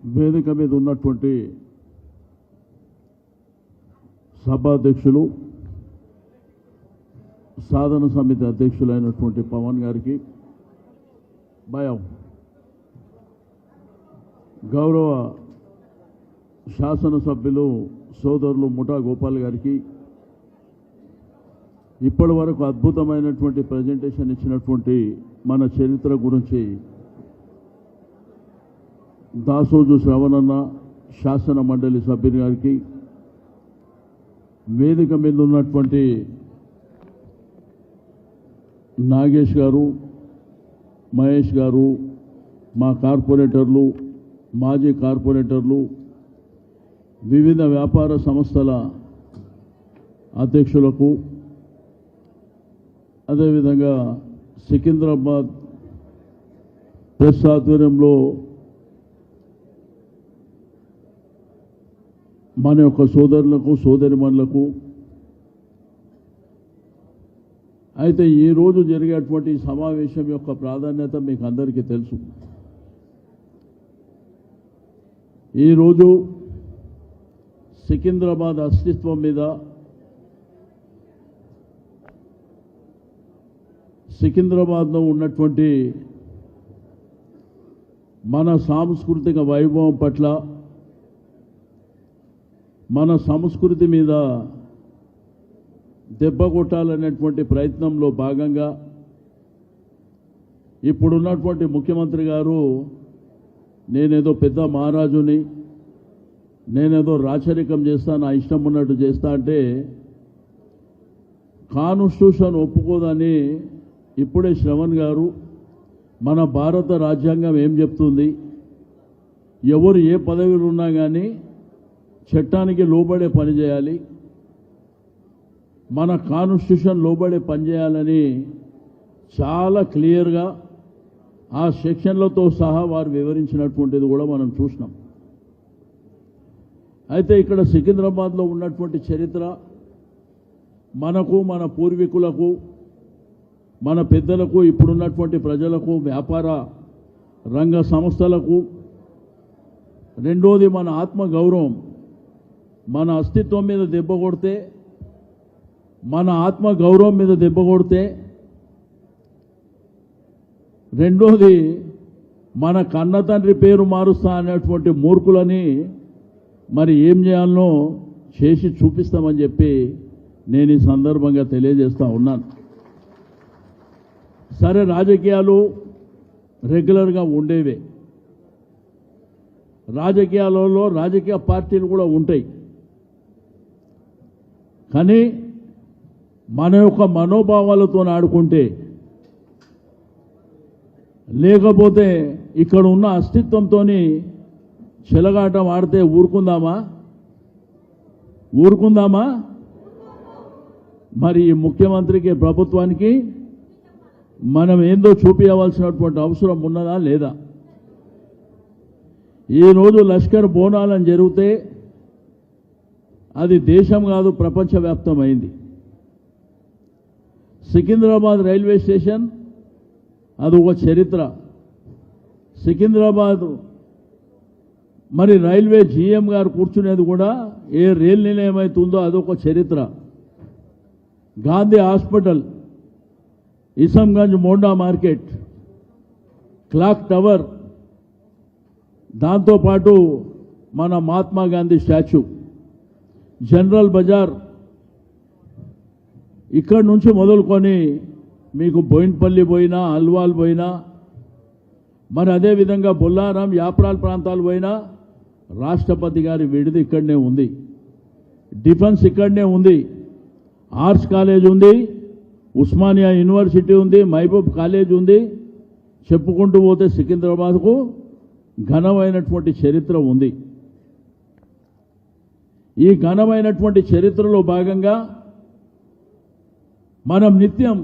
వేదిక మీద ఉన్నటువంటి సభాధ్యక్షులు సాధన సమితి అధ్యక్షులైనటువంటి పవన్ గారికి, భయం గౌరవ శాసనసభ్యులు సోదరులు ముఠా గోపాల్ గారికి, ఇప్పటి వరకు అద్భుతమైనటువంటి ప్రజెంటేషన్ ఇచ్చినటువంటి మన చరిత్ర గురించి దాసోజు శ్రవణన్న శాసన మండలి సభ్యుని గారికి, వేదిక మీద ఉన్నటువంటి నాగేష్ గారు, మహేష్ గారు, మా కార్పొరేటర్లు, మాజీ కార్పొరేటర్లు, వివిధ వ్యాపార సంస్థల అధ్యక్షులకు, అదేవిధంగా సికింద్రాబాద్ ప్రెస్ ఆధ్వర్యంలో మన యొక్క సోదరులకు సోదరిమణులకు, అయితే ఈరోజు జరిగేటువంటి సమావేశం యొక్క ప్రాధాన్యత మీకు అందరికీ తెలుసు. ఈరోజు సికింద్రాబాద్ అస్తిత్వం మీద, సికింద్రాబాద్లో ఉన్నటువంటి మన సాంస్కృతిక వైభవం పట్ల, మన సంస్కృతి మీద దెబ్బ కొట్టాలనేటువంటి ప్రయత్నంలో భాగంగా ఇప్పుడున్నటువంటి ముఖ్యమంత్రి గారు నేనేదో పెద్ద మహారాజుని, నేనేదో రాచరికం చేస్తా, నా ఇష్టం ఉన్నట్టు చేస్తా అంటే కాన్స్టిట్యూషన్ ఒప్పుకోదని ఇప్పుడే శ్రవణ్ గారు మన భారత రాజ్యాంగం ఏం చెప్తుంది, ఎవరు ఏ పదవిలో ఉన్నా కానీ చట్టానికి లోబడే పని చేయాలి, మన కాన్స్టిట్యూషన్ లోబడే పని చేయాలని చాలా క్లియర్గా ఆ సెక్షన్లతో సహా వారు వివరించినటువంటిది కూడా మనం చూసినాం. అయితే ఇక్కడ సికింద్రాబాద్లో ఉన్నటువంటి చరిత్ర మనకు, మన పూర్వీకులకు, మన పెద్దలకు, ఇప్పుడున్నటువంటి ప్రజలకు, వ్యాపార రంగ సంస్థలకు, రెండోది మన ఆత్మగౌరవం, మన అస్తిత్వం మీద దెబ్బ కొడితే, మన ఆత్మగౌరవం మీద దెబ్బ కొడితే, రెండోది మన కన్న తండ్రి పేరు మారుస్తా అనేటువంటి మూర్ఖులని మరి ఏం చేయాలనో చేసి చూపిస్తామని చెప్పి నేను ఈ సందర్భంగా తెలియజేస్తా ఉన్నాను. సరే, రాజకీయాలు రెగ్యులర్గా ఉండేవే, రాజకీయాలలో రాజకీయ పార్టీలు కూడా ఉంటాయి, కానీ మన యొక్క మనోభావాలతో ఆడుకుంటే, లేకపోతే ఇక్కడ ఉన్న అస్తిత్వంతో చెలగాటం ఆడితే ఊరుకుందామా? మరి ఈ ముఖ్యమంత్రికి, ప్రభుత్వానికి మనం ఏందో చూపించవలసినటువంటి అవసరం ఉన్నదా లేదా? ఈరోజు లష్కర్ బోనాలని జరిగితే అది దేశం కాదు, ప్రపంచవ్యాప్తమైంది. సికింద్రాబాద్ రైల్వే స్టేషన్ అది ఒక చరిత్ర. సికింద్రాబాద్ మరి రైల్వే జీఎం గారు కూర్చునేది కూడా ఏ రైలు నిలయం అవుతుందో అదొక చరిత్ర. గాంధీ హాస్పిటల్, ఇసంగంజ్ మోండా మార్కెట్, క్లాక్ టవర్, దాంతోపాటు మన మహాత్మా గాంధీ స్టాచ్యూ, జనరల్ బజార్, ఇక్కడి నుంచి మొదలుకొని మీకు బోయిన్పల్లి పోయినా, అల్వాల్ పోయినా, మరి అదేవిధంగా బొల్లారం, యాప్రాల్ ప్రాంతాలు పోయినా రాష్ట్రపతి గారి విడిది ఇక్కడనే ఉంది, డిఫెన్స్ ఇక్కడనే ఉంది, ఆర్ట్స్ కాలేజ్ ఉంది, ఉస్మానియా యూనివర్సిటీ ఉంది, మహబూబ్ కాలేజ్ ఉంది, చెప్పుకుంటూ పోతే సికింద్రాబాద్కు ఘనమైనటువంటి చరిత్ర ఉంది. ఈ ఘనమైనటువంటి చరిత్రలో భాగంగా మనం నిత్యం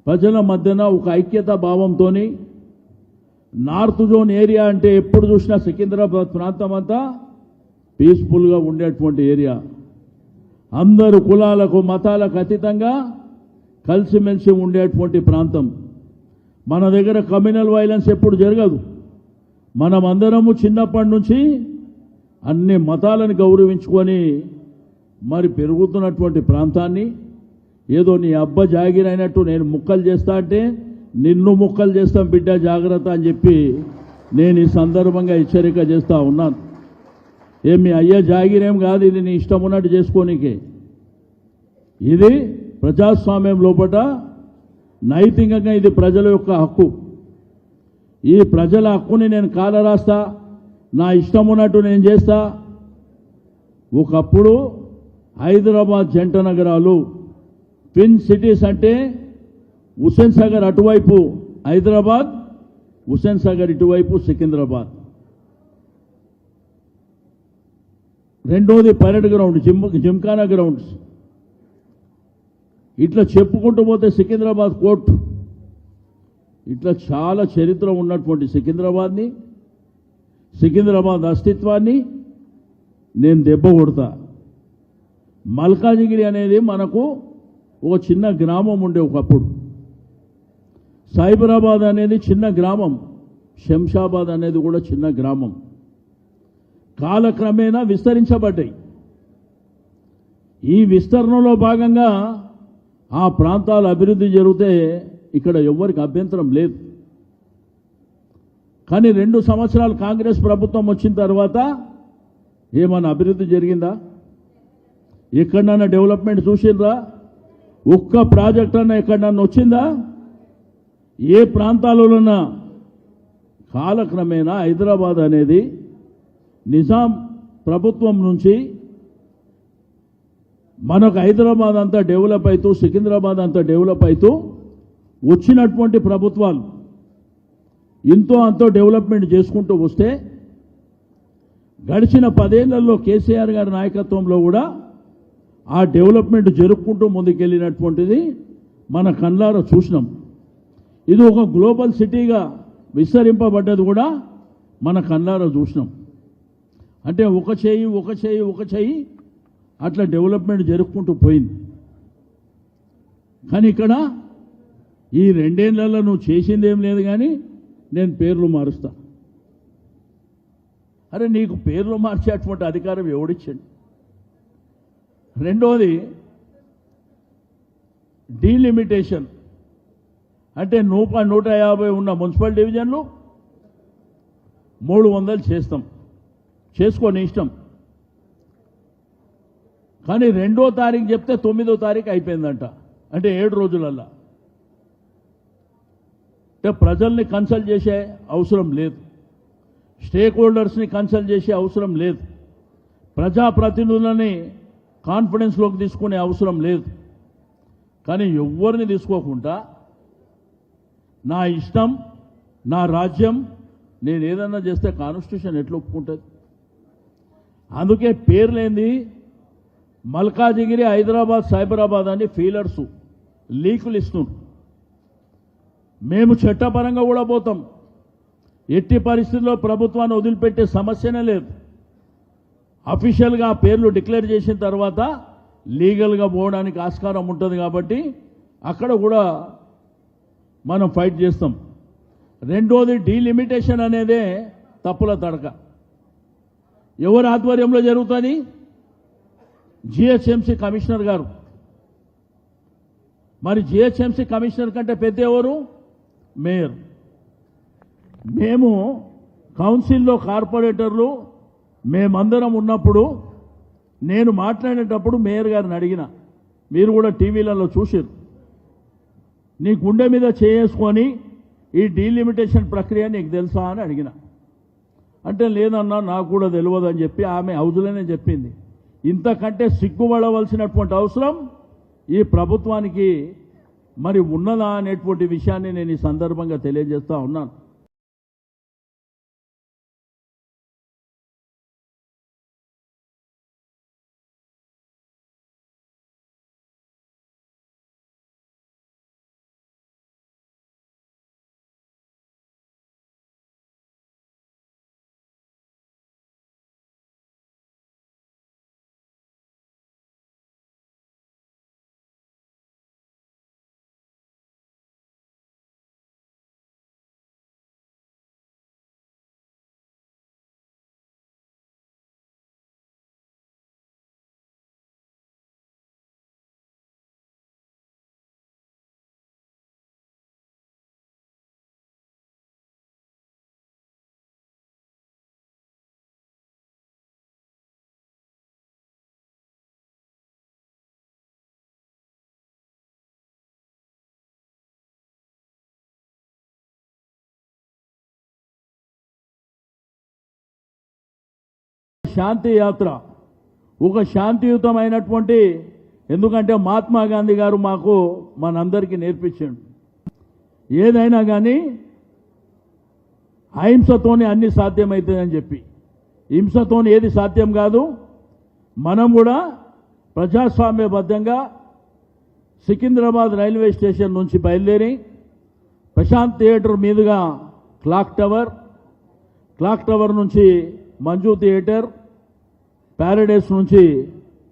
ప్రజల మధ్యన ఒక ఐక్యతా భావంతో, నార్త్ జోన్ ఏరియా అంటే ఎప్పుడు చూసినా సికింద్రాబాద్ ప్రాంతం అంతా పీస్ఫుల్గా ఉండేటువంటి ఏరియా, అందరు కులాలకు మతాలకు అతీతంగా కలిసిమెలిసి ఉండేటువంటి ప్రాంతం. మన దగ్గర కమ్యూనల్ వైలెన్స్ ఎప్పుడు జరగదు, మనమందరము చిన్నప్పటి నుంచి అన్ని మతాలను గౌరవించుకొని మరి పెరుగుతున్నటువంటి ప్రాంతాన్ని ఏదో నీ అబ్బ జాగిరైనట్టు నేను ముక్కలు చేస్తా అంటే నిన్ను ముక్కలు చేస్తాం బిడ్డ జాగ్రత్త అని చెప్పి నేను ఈ సందర్భంగా హెచ్చరిక చేస్తా ఉన్నాను. మీ అయ్య జాగిరేం కాదు, ఇది నీ ఇష్టం ఉన్నట్టు చేసుకోనికే. ఇది ప్రజాస్వామ్యం లోపట నైతికంగా ఇది ప్రజల యొక్క హక్కు. ఈ ప్రజల హక్కుని నేను కాలరాస్తా, నా ఇష్టం ఉన్నట్టు నేను చేస్తా. ఒకప్పుడు హైదరాబాద్ జంట నగరాలు ట్విన్ సిటీస్ అంటే హుస్సేన్ సాగర్ అటువైపు హైదరాబాద్, హుస్సేన్ సాగర్ ఇటువైపు సికింద్రాబాద్. రెండోది పరేడ్ గ్రౌండ్, జిమ్ఖానా గ్రౌండ్స్. ఇట్లా చెప్పుకుంటూ పోతే సికింద్రాబాద్ కోర్టు, ఇట్లా చాలా చరిత్ర ఉన్నటువంటి సికింద్రాబాద్ని, సికింద్రాబాద్ అస్తిత్వాన్ని నేను దెబ్బ కొడతా. మల్కాజిగిరి అనేది మనకు ఒక చిన్న గ్రామం ఉండే ఒకప్పుడు. సైబరాబాద్ అనేది చిన్న గ్రామం, శంషాబాద్ అనేది కూడా చిన్న గ్రామం. కాలక్రమేణా విస్తరించబడ్డాయి. ఈ విస్తరణలో భాగంగా ఆ ప్రాంతాల అభివృద్ధి జరిగితే ఇక్కడ ఎవ్వరికి అభ్యంతరం లేదు. కానీ 2 సంవత్సరాలు కాంగ్రెస్ ప్రభుత్వం వచ్చిన తర్వాత ఏమన్నా అభివృద్ధి జరిగిందా? ఎక్కడన్నా డెవలప్మెంట్ చూసిండ్రా? ఒక్క ప్రాజెక్ట్ అన్నా ఎక్కడన్నా వచ్చిందా? ఏ ప్రాంతాలలోనా? కాలక్రమేణా హైదరాబాద్ అనేది నిజాం ప్రభుత్వం నుంచి మనకు హైదరాబాద్ అంతా డెవలప్ అవుతూ, సికింద్రాబాద్ అంతా డెవలప్ అవుతూ వచ్చినటువంటి ప్రభుత్వాలు ఇంతో అంతో డెవలప్మెంట్ చేసుకుంటూ వస్తే గడిచిన 10 ఏళ్లలో కేసీఆర్ గారి నాయకత్వంలో కూడా ఆ డెవలప్మెంట్ జరుపుకుంటూ ముందుకెళ్ళినటువంటిది మన కళ్ళారా చూసినాం. ఇది ఒక గ్లోబల్ సిటీగా విస్తరింపబడ్డది కూడా మన కళ్ళారా చూసినాం. అంటే ఒక చేయి అట్లా డెవలప్మెంట్ జరుపుకుంటూ పోయింది. కానీ ఇక్కడ ఈ 2 ఏళ్లలో నువ్వు చేసిందేం లేదు, కానీ నేను పేర్లు మారుస్తా. అరే నీకు పేర్లు మార్చేటువంటి అధికారం ఎవడిచ్చండి? రెండోది డీలిమిటేషన్, అంటే 150 ఉన్న మున్సిపల్ డివిజన్లు 300 చేస్తాం, చేసుకోని ఇష్టం. కానీ 2వ తారీఖు చెప్తే 9వ తారీఖు అయిపోయిందంట, అంటే 7 రోజులల్లా. అంటే ప్రజల్ని కన్సల్ట్ చేసే అవసరం లేదు, స్టేక్ హోల్డర్స్ని కన్సల్ట్ చేసే అవసరం లేదు, ప్రజాప్రతినిధులని కాన్ఫిడెన్స్లోకి తీసుకునే అవసరం లేదు. కానీ ఎవరిని తీసుకోకుండా నా ఇష్టం, నా రాజ్యం, నేను ఏదన్నా చేస్తే కాన్స్టిట్యూషన్ ఎట్లా ఒప్పుకుంటుంది? అందుకే పేర్లేంది మల్కాజిగిరి, హైదరాబాద్, సైబరాబాద్ అని ఫీలర్స్ లీకులు ఇస్తున్నారు. మేము చట్టపరంగా కూడా పోతాం. ఎట్టి పరిస్థితుల్లో ప్రభుత్వాన్ని వదిలిపెట్టే సమస్యనే లేదు. అఫీషియల్గా ఆ పేర్లు డిక్లేర్ చేసిన తర్వాత లీగల్గా పోవడానికి ఆస్కారం ఉంటుంది కాబట్టి అక్కడ కూడా మనం ఫైట్ చేస్తాం. రెండోది డీలిమిటేషన్ అనేదే తప్పుల తడక. ఎవరి ఆధ్వర్యంలో జరుగుతుంది? జిహెచ్ఎంసీ కమిషనర్ గారు. మరి జిహెచ్ఎంసీ కమిషనర్ కంటే పెద్ద ఎవరు? మేయర్. మేము కౌన్సిల్లో కార్పొరేటర్లు మేమందరం ఉన్నప్పుడు నేను మాట్లాడేటప్పుడు మేయర్ గారిని అడిగిన, మీరు కూడా టీవీలలో చూసారు, నీ గుండె మీద చేసుకొని ఈ డీలిమిటేషన్ ప్రక్రియ నీకు తెలుసా అని అడిగిన. అంటే లేదన్నా నాకు కూడా తెలియదు అని చెప్పి ఆమె హౌజులోనే చెప్పింది. ఇంతకంటే సిగ్గుపడవలసినటువంటి అవసరం ఈ ప్రభుత్వానికి మరి ఉన్నదా అనేటువంటి విషయాన్ని నేను ఈ సందర్భంగా తెలియజేస్తా ఉన్నాను. శాంతి యాత్ర, ఒక శాంతియుతమైనటువంటి, ఎందుకంటే మహాత్మా గాంధీ గారు మాకు మనందరికీ నేర్పించాడు, ఏదైనా కానీ అహింసతోనే అన్ని సాధ్యమవుతుందని చెప్పి. హింసతో ఏది సాధ్యం కాదు. మనం కూడా ప్రజాస్వామ్యబద్ధంగా సికింద్రాబాద్ రైల్వే స్టేషన్ నుంచి బయలుదేరి ప్రశాంత్ థియేటర్ మీదుగా క్లాక్ టవర్ నుంచి మంజు థియేటర్, ప్యారడైస్ నుంచి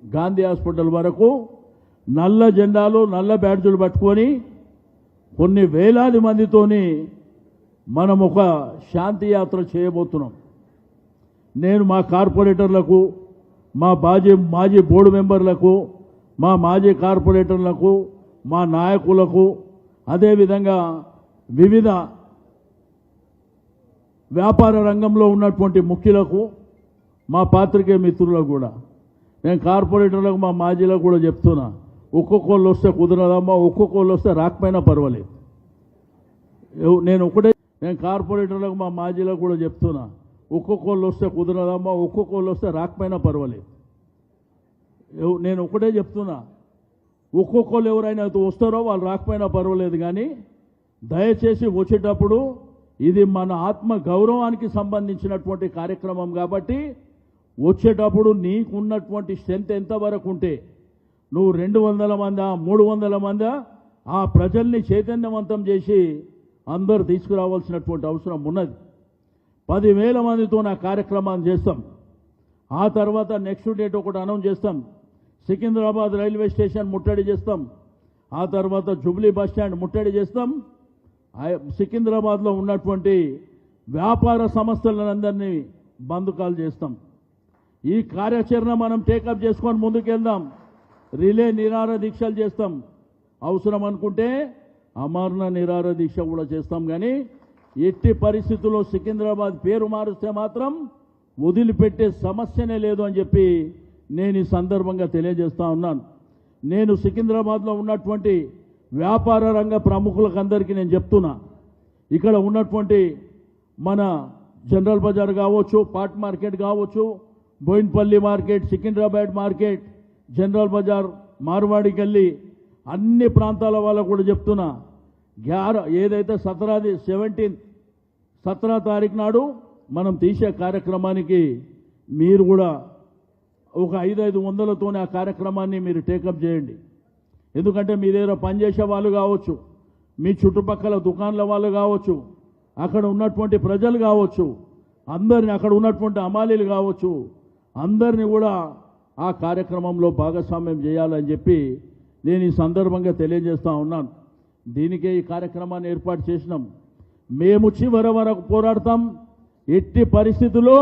గాంధీ హాస్పిటల్ వరకు నల్ల జెండాలు, నల్ల బ్యాడ్జులు పట్టుకొని కొన్ని వేలాది మందితోని మనం ఒక శాంతి యాత్ర చేయబోతున్నాం. నేను మా కార్పొరేటర్లకు, మా మాజీ బోర్డు మెంబర్లకు, మా మాజీ కార్పొరేటర్లకు, మా నాయకులకు, అదేవిధంగా వివిధ వ్యాపార రంగంలో ఉన్నటువంటి ముఖ్యులకు, మా పాత్రికేయ మిత్రులకు కూడా, నేను కార్పొరేటర్లకు, మా మాజీలకు కూడా చెప్తున్నా, ఒక్కొక్కళ్ళు వస్తే కుదరదమ్మా, ఒక్కొక్కళ్ళు వస్తే రాకపోయినా పర్వాలేదు. నేను కార్పొరేటర్లకు, మా మాజీలకు కూడా చెప్తున్నా, ఒక్కొక్కళ్ళు వస్తే కుదరదమ్మా, ఒక్కొక్కళ్ళు వస్తే రాకపోయినా పర్వాలేదు. నేను ఒకటే చెప్తున్నా, ఒక్కొక్కళ్ళు ఎవరైనా వస్తారో వాళ్ళు రాకపోయినా పర్వాలేదు, కానీ దయచేసి వచ్చేటప్పుడు ఇది మన ఆత్మ గౌరవానికి సంబంధించినటువంటి కార్యక్రమం కాబట్టి వచ్చేటప్పుడు నీకున్నటువంటి స్ట్రెంత్ ఎంతవరకు ఉంటే, నువ్వు 200 మందా 300 మందా, ఆ ప్రజల్ని చైతన్యవంతం చేసి అందరూ తీసుకురావాల్సినటువంటి అవసరం ఉన్నది. 10,000 మందితో నా కార్యక్రమాన్ని చేస్తాం. ఆ తర్వాత నెక్స్ట్ డేట్ ఒకటి అనౌన్స్ చేస్తాం. సికింద్రాబాద్ రైల్వే స్టేషన్ ముట్టడి చేస్తాం. ఆ తర్వాత జూబ్లీ బస్ స్టాండ్ ముట్టడి చేస్తాం. సికింద్రాబాద్లో ఉన్నటువంటి వ్యాపార సంస్థలందరినీ బంధకాలు చేస్తాం. ఈ కార్యాచరణ మనం టేకప్ చేసుకొని ముందుకెళ్దాం. రిలే నిరాహార దీక్షలు చేస్తాం, అవసరం అనుకుంటే అమరణ నిరాహార దీక్ష కూడా చేస్తాం. కానీ ఎట్టి పరిస్థితుల్లో సికింద్రాబాద్ పేరు మారుస్తే మాత్రం వదిలిపెట్టే సమస్యనే లేదు అని చెప్పి నేను ఈ సందర్భంగా తెలియజేస్తా ఉన్నాను. నేను సికింద్రాబాద్లో ఉన్నటువంటి వ్యాపార రంగ ప్రముఖులకు అందరికీ నేను చెప్తున్నా, ఇక్కడ ఉన్నటువంటి మన జనరల్ బజార్ కావచ్చు, పాట్ మార్కెట్ కావచ్చు, Boinpally market, Secunderabad market, general Bazaar, Marwadi గల్లీ, అన్ని ప్రాంతాల వాళ్ళకు కూడా చెప్తున్నా, ఏదైతే 17 తారీఖు నాడు మనం తీసే కార్యక్రమానికి మీరు కూడా ఒక 500-500తోనే ఆ కార్యక్రమాన్ని మీరు టేకప్ చేయండి. ఎందుకంటే మీ దగ్గర పనిచేసే వాళ్ళు కావచ్చు, మీ చుట్టుపక్కల దుకాణాల వాళ్ళు కావచ్చు, అక్కడ ఉన్నటువంటి ప్రజలు కావచ్చు, అందరిని, అక్కడ ఉన్నటువంటి అమాలీలు కావచ్చు, అందరినీ కూడా ఆ కార్యక్రమంలో భాగస్వామ్యం చేయాలని చెప్పి నేను ఈ సందర్భంగా తెలియజేస్తూ ఉన్నాను. దీనికే ఈ కార్యక్రమాన్ని ఏర్పాటు చేసినాం. మేము చివరి వరకు పోరాడతాం. ఎట్టి పరిస్థితుల్లో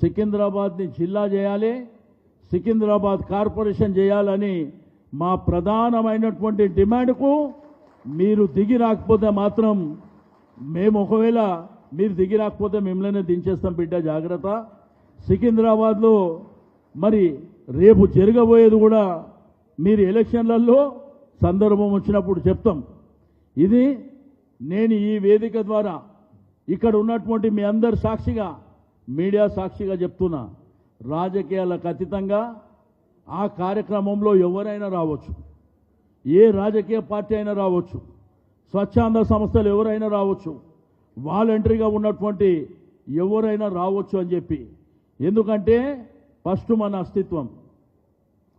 సికింద్రాబాద్ని జిల్లా చేయాలి, సికింద్రాబాద్ కార్పొరేషన్ చేయాలని మా ప్రధానమైనటువంటి డిమాండ్కు మీరు దిగి రాకపోతే మాత్రం మేము, ఒకవేళ మీరు దిగి రాకపోతే మిమ్మల్ని దించేస్తాం బిడ్డ, జాగ్రత్త. సికింద్రాబాద్లో మరి రేపు జరగబోయేది కూడా మీరు ఎలక్షన్లలో సందర్భం వచ్చినప్పుడు చెప్తాం. ఇది నేను ఈ వేదిక ద్వారా ఇక్కడ ఉన్నటువంటి మీ అందరి సాక్షిగా, మీడియా సాక్షిగా చెప్తున్నా, రాజకీయాలకు అతీతంగా ఆ కార్యక్రమంలో ఎవరైనా రావచ్చు, ఏ రాజకీయ పార్టీ అయినా రావచ్చు, స్వచ్ఛంద సంస్థలు ఎవరైనా రావచ్చు, వాలంటరీగా ఉన్నటువంటి ఎవరైనా రావచ్చు అని చెప్పి. ఎందుకంటే ఫస్ట్ మన అస్తిత్వం,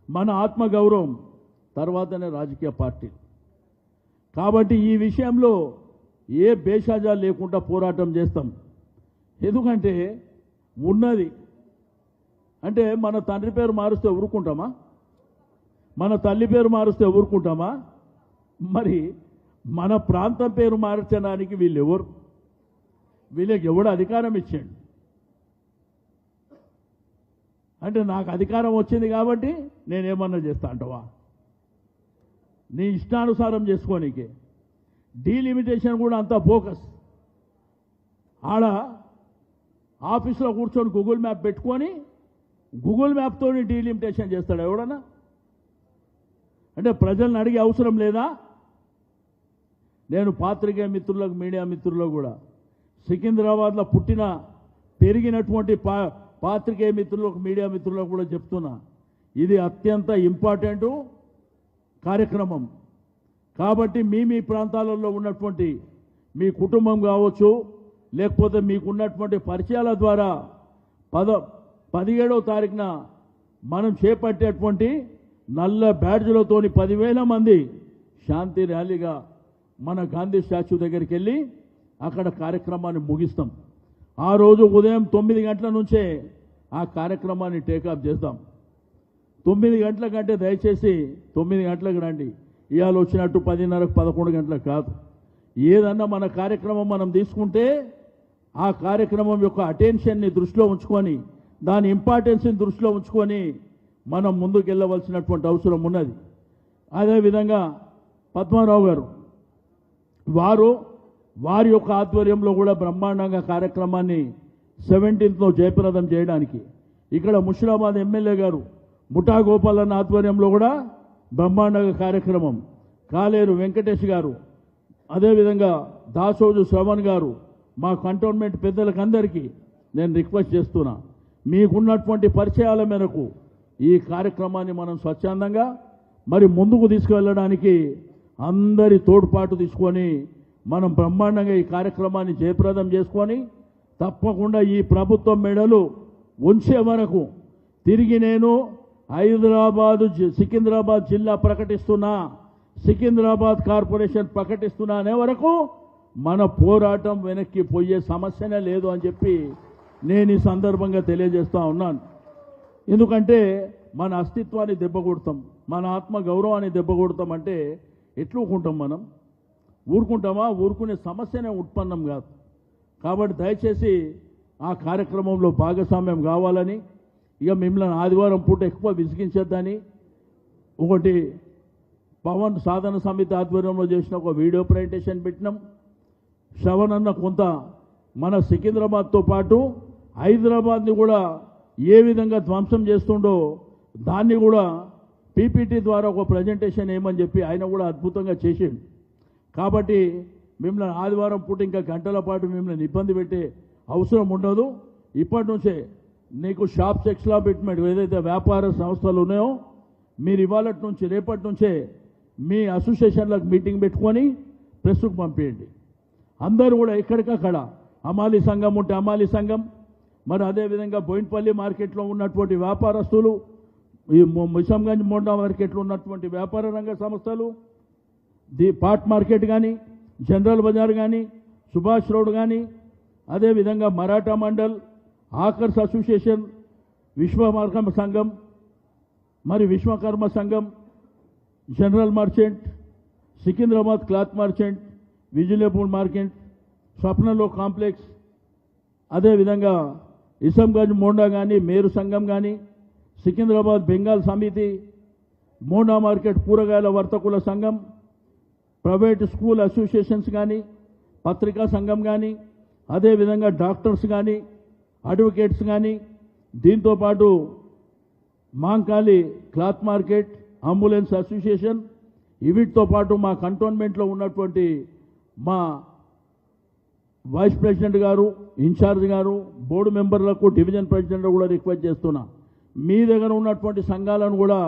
మన ఆత్మగౌరవం, తర్వాతనే రాజకీయ పార్టీ. కాబట్టి ఈ విషయంలో ఏ భేషజాలు లేకుండా పోరాటం చేస్తాం. ఎందుకంటే ఉన్నది అంటే మన తండ్రి పేరు మారుస్తే ఊరుకుంటామా? మన తల్లి పేరు మారుస్తే ఊరుకుంటామా? మరి మన ప్రాంతం పేరు మార్చడానికి వీళ్ళెవరు? వీళ్ళకి ఎవడు అధికారం ఇచ్చాడు? అంటే నాకు అధికారం వచ్చింది కాబట్టి నేనేమన్నా చేస్తా అంటవా? నీ ఇష్టానుసారం చేసుకోనీకే. డీలిమిటేషన్ కూడా అంత ఫోకస్. ఆడ ఆఫీస్లో కూర్చొని గూగుల్ మ్యాప్ పెట్టుకొని గూగుల్ మ్యాప్తో డీలిమిటేషన్ చేస్తాడు ఎవడన్నా? అంటే ప్రజలను అడిగే అవసరం లేదా? నేను పాత్రికేయ మిత్రులకు, మీడియా మిత్రులకు కూడా సికింద్రాబాద్లో పుట్టిన పెరిగినటువంటి పాత్రికేయ మిత్రులకు మీడియా మిత్రులకు కూడా చెప్తున్నా, ఇది అత్యంత ఇంపార్టెంటు కార్యక్రమం. కాబట్టి మీ ప్రాంతాలలో ఉన్నటువంటి మీ కుటుంబం కావచ్చు, లేకపోతే మీకున్నటువంటి పరిచయాల ద్వారా 17వ తారీఖున మనం చేపట్టేటువంటి నల్ల బ్యాడ్జ్లతోని 10,000 మంది శాంతి ర్యాలీగా మన గాంధీ స్టాచ్యూ దగ్గరికి వెళ్ళి అక్కడ కార్యక్రమాన్ని ముగిస్తాం. ఆ రోజు ఉదయం 9 గంటల నుంచే ఆ కార్యక్రమాన్ని టేకప్ చేద్దాం. 9 గంటల కంటే దయచేసి 9 గంటలకు రండి. ఇవాళ వచ్చినట్టు 10:30, 11 గంటలకు కాదు. ఏదన్నా మన కార్యక్రమం మనం తీసుకుంటే ఆ కార్యక్రమం యొక్క అటెన్షన్ని దృష్టిలో ఉంచుకొని, దాని ఇంపార్టెన్స్ని దృష్టిలో ఉంచుకొని మనం ముందుకు వెళ్ళవలసినటువంటి అవసరం ఉన్నది. అదేవిధంగా పద్మారావు గారు వారి యొక్క ఆధ్వర్యంలో కూడా బ్రహ్మాండంగా కార్యక్రమాన్ని 17th జయప్రదం చేయడానికి ఇక్కడ ముషిరాబాద్ ఎమ్మెల్యే గారు ముఠా గోపాలన్న ఆధ్వర్యంలో కూడా బ్రహ్మాండంగా కార్యక్రమం, కాలేరు వెంకటేష్ గారు, అదేవిధంగా దాసోజు శ్రవణ్ గారు, మా కంటోన్మెంట్ పెద్దలకు అందరికీ నేను రిక్వెస్ట్ చేస్తున్నా, మీకున్నటువంటి పరిచయాల మేరకు ఈ కార్యక్రమాన్ని మనం స్వచ్ఛందంగా మరి ముందుకు తీసుకువెళ్ళడానికి అందరి తోడ్పాటు తీసుకొని మనం బ్రహ్మాండంగా ఈ కార్యక్రమాన్ని జయప్రదం చేసుకొని తప్పకుండా ఈ ప్రభుత్వం మెడలు ఉంచే వరకు తిరిగి నేను సికింద్రాబాద్ జిల్లా ప్రకటిస్తున్నా, సికింద్రాబాద్ కార్పొరేషన్ ప్రకటిస్తున్నా అనే వరకు మన పోరాటం వెనక్కి పోయే సమస్యనే లేదు అని చెప్పి నేను ఈ సందర్భంగా తెలియజేస్తూ ఉన్నాను. ఎందుకంటే మన అస్తిత్వాన్ని దెబ్బకొడతాం, మన ఆత్మ గౌరవాన్ని దెబ్బకొడతాం అంటే ఎట్లుకుంటాం మనం? ఊరుకుంటామా? ఊరుకునే సమస్యనే ఉత్పన్నం కాదు. కాబట్టి దయచేసి ఆ కార్యక్రమంలో భాగస్వామ్యం కావాలని, ఇక మిమ్మల్ని ఆదివారం పూట ఎక్కువ విసిగించేద్దని ఒకటి పవన్ సాధన సమితి ఆధ్వర్యంలో చేసిన ఒక వీడియో ప్రజెంటేషన్ పెట్టినాం. శ్రవణ్ అన్న కొంత మన సికింద్రాబాద్తో పాటు హైదరాబాద్ని కూడా ఏ విధంగా ధ్వంసం చేస్తుండో దాన్ని కూడా పీపీటీ ద్వారా ఒక ప్రజెంటేషన్ ఏమని చెప్పి ఆయన కూడా అద్భుతంగా చేసిండు. కాబట్టి మిమ్మల్ని ఆదివారం పూట ఇంకా గంటల పాటు మిమ్మల్ని ఇబ్బంది పెట్టే అవసరం ఉండదు. ఇప్పటి నుంచే నీకు షాప్స్ ఎక్స్లాబిట్మెంట్ ఏదైతే వ్యాపార సంస్థలు ఉన్నాయో మీరు ఇవాళ నుంచి రేపటి నుంచే మీ అసోసియేషన్లకు మీటింగ్ పెట్టుకొని ప్రెస్కు పంపించండి. అందరూ కూడా ఎక్కడికక్కడ హమాలీ సంఘం ఉంటే హమాలీ సంఘం, మరి అదేవిధంగా బోయిన్పల్లి మార్కెట్లో ఉన్నటువంటి వ్యాపారస్తులు, ఈ మిషంగంజ్ మోండా మార్కెట్లో ఉన్నటువంటి వ్యాపార రంగ సంస్థలు, ది పాట్ మార్కెట్ కానీ, జనరల్ బజార్ కానీ, సుభాష్ రోడ్ కానీ, అదేవిధంగా మరాఠా మండల్, ఆకర్స్ అసోసియేషన్, విశ్వకర్మ సంఘం, మరి Vishwakarma Sangham, general merchant, Secunderabad cloth merchant, విజిలేపూర్ మార్కెట్, స్వప్నలో కాంప్లెక్స్, అదేవిధంగా ఇసంగంజ్ మోండా కానీ, మేరు సంఘం కానీ, సికింద్రాబాద్ బెంగాల్ సమితి, మోండా మార్కెట్ కూరగాయల వర్తకుల సంఘం, ప్రైవేట్ స్కూల్ అసోసియేషన్స్ కానీ, పత్రికా సంఘం కానీ, అదేవిధంగా డాక్టర్స్ కానీ, అడ్వకేట్స్ కానీ, దీంతోపాటు Mankali cloth market, ambulance association, వీటితో పాటు మా కంటోన్మెంట్లో ఉన్నటువంటి మా వైస్ ప్రెసిడెంట్ గారు, ఇన్ఛార్జ్ గారు, బోర్డు మెంబర్లకు, డివిజన్ ప్రెసిడెంట్ కూడా రిక్వెస్ట్ చేస్తున్నా, మీ దగ్గర ఉన్నటువంటి సంఘాలను కూడా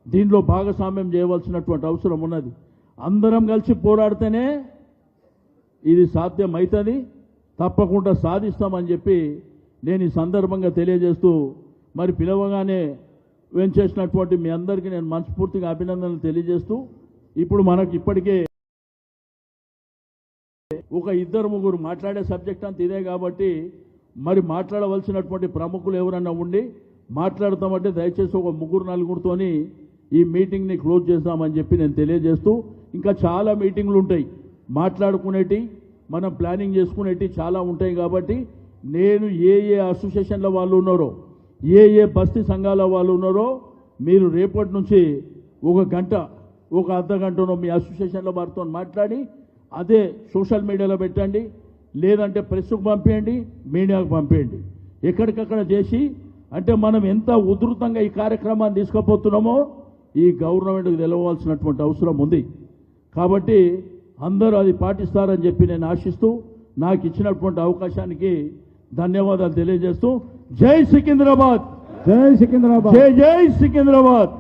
దీనిలో భాగస్వామ్యం చేయవలసినటువంటి అవసరం ఉన్నది. అందరం కలిసి పోరాడితేనే ఇది సాధ్యమవుతుంది, తప్పకుండా సాధిస్తామని చెప్పి నేను ఈ సందర్భంగా తెలియజేస్తూ, మరి పిలవగానే వెంచేసినటువంటి మీ అందరికీ నేను మనస్ఫూర్తిగా అభినందనలు తెలియజేస్తూ, ఇప్పుడు మనకి ఇప్పటికే ఒక 2-3 మాట్లాడే సబ్జెక్ట్ అంత ఇదే కాబట్టి మరి మాట్లాడవలసినటువంటి ప్రముఖులు ఎవరన్నా ఉండి మాట్లాడతామంటే దయచేసి ఒక 3-4తోని ఈ మీటింగ్ని క్లోజ్ చేద్దామని చెప్పి నేను తెలియజేస్తూ, ఇంకా చాలా మీటింగ్లు ఉంటాయి మాట్లాడుకునేటి, మనం ప్లానింగ్ చేసుకునేటి చాలా ఉంటాయి. కాబట్టి నేను ఏ అసోసియేషన్ల వాళ్ళు ఉన్నారో, ఏ బస్తీ సంఘాల వాళ్ళు ఉన్నారో మీరు రేపటి నుంచి ఒక గంట, ఒక అర్ధగంటనో మీ అసోసియేషన్ల వారితో మాట్లాడి అదే సోషల్ మీడియాలో పెట్టండి, లేదంటే ప్రెస్కు పంపించండి, మీడియాకు పంపించండి, ఎక్కడికక్కడ చేసి, అంటే మనం ఎంత ఉధృతంగా ఈ కార్యక్రమాన్ని తీసుకుపోతున్నామో ఈ గవర్నమెంట్కి తెలవాల్సినటువంటి అవసరం ఉంది. కాబట్టి అందరూ అది పాటిస్తారని చెప్పి నేను ఆశిస్తూ, నాకు ఇచ్చినటువంటి అవకాశానికి ధన్యవాదాలు తెలియజేస్తూ జై సికింద్రాబాద్, జై సికింద్రాబాద్. జై జై సికింద్రాబాద్.